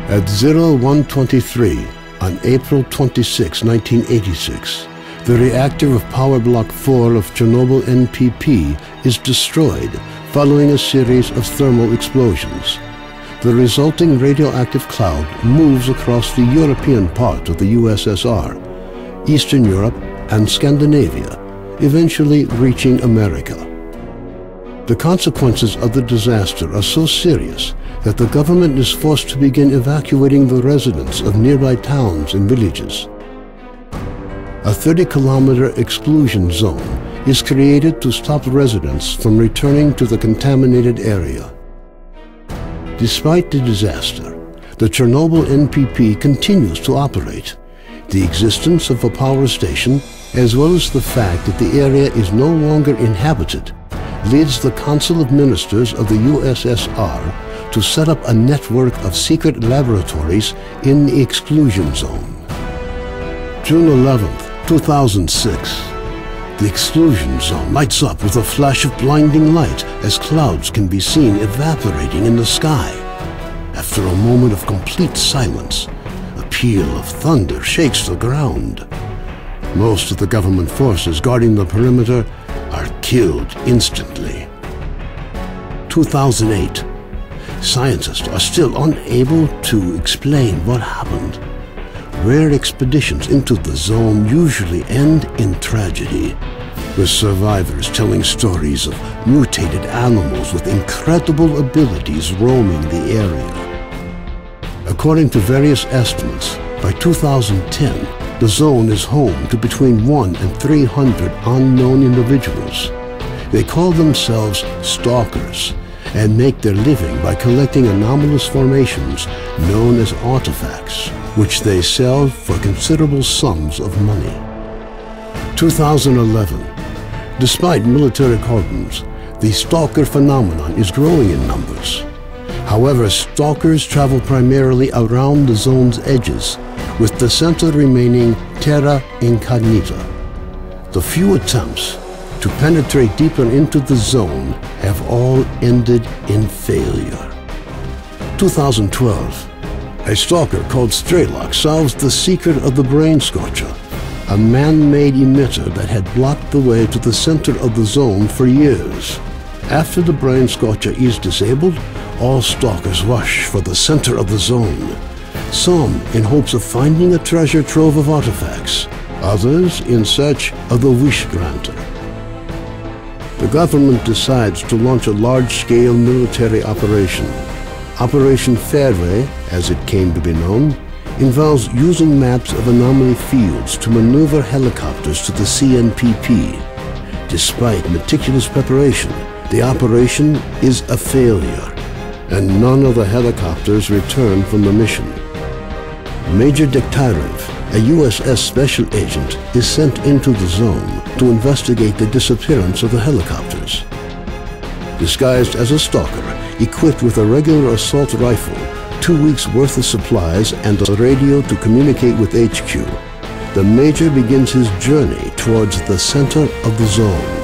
At 0123 on April 26, 1986, the reactor of Power Block 4 of Chernobyl NPP is destroyed following a series of thermal explosions. The resulting radioactive cloud moves across the European part of the USSR, Eastern Europe, and Scandinavia, eventually reaching America. The consequences of the disaster are so serious that the government is forced to begin evacuating the residents of nearby towns and villages. A 30-kilometer exclusion zone is created to stop residents from returning to the contaminated area. Despite the disaster, the Chernobyl NPP continues to operate. The existence of a power station, as well as the fact that the area is no longer inhabited, leads the Council of Ministers of the USSR to set up a network of secret laboratories in the exclusion zone. June 11, 2006. The exclusion zone lights up with a flash of blinding light as clouds can be seen evaporating in the sky. After a moment of complete silence, a peal of thunder shakes the ground. Most of the government forces guarding the perimeter are killed instantly. 2008. Scientists are still unable to explain what happened. Rare expeditions into the zone usually end in tragedy, with survivors telling stories of mutated animals with incredible abilities roaming the area. According to various estimates, by 2010, the zone is home to between 100 and 300 unknown individuals. They call themselves stalkers and make their living by collecting anomalous formations known as artifacts, which they sell for considerable sums of money. 2011. Despite military cordons, the stalker phenomenon is growing in numbers. However, stalkers travel primarily around the zone's edges, with the center remaining terra incognita. The few attempts to penetrate deeper into the zone have all ended in failure. 2012. A stalker called Strelok solves the secret of the brain scorcher, a man-made emitter that had blocked the way to the center of the zone for years. After the brain scorcher is disabled, all stalkers rush for the center of the zone. Some in hopes of finding a treasure trove of artifacts, others in search of the wish granter. The government decides to launch a large-scale military operation. Operation Fairway, as it came to be known, involves using maps of anomaly fields to maneuver helicopters to the CNPP. Despite meticulous preparation, the operation is a failure, and none of the helicopters return from the mission. Major Dektyrev, a USS special agent, is sent into the zone to investigate the disappearance of the helicopters. Disguised as a stalker, equipped with a regular assault rifle, 2 weeks' worth of supplies, and a radio to communicate with HQ, the Major begins his journey towards the center of the zone.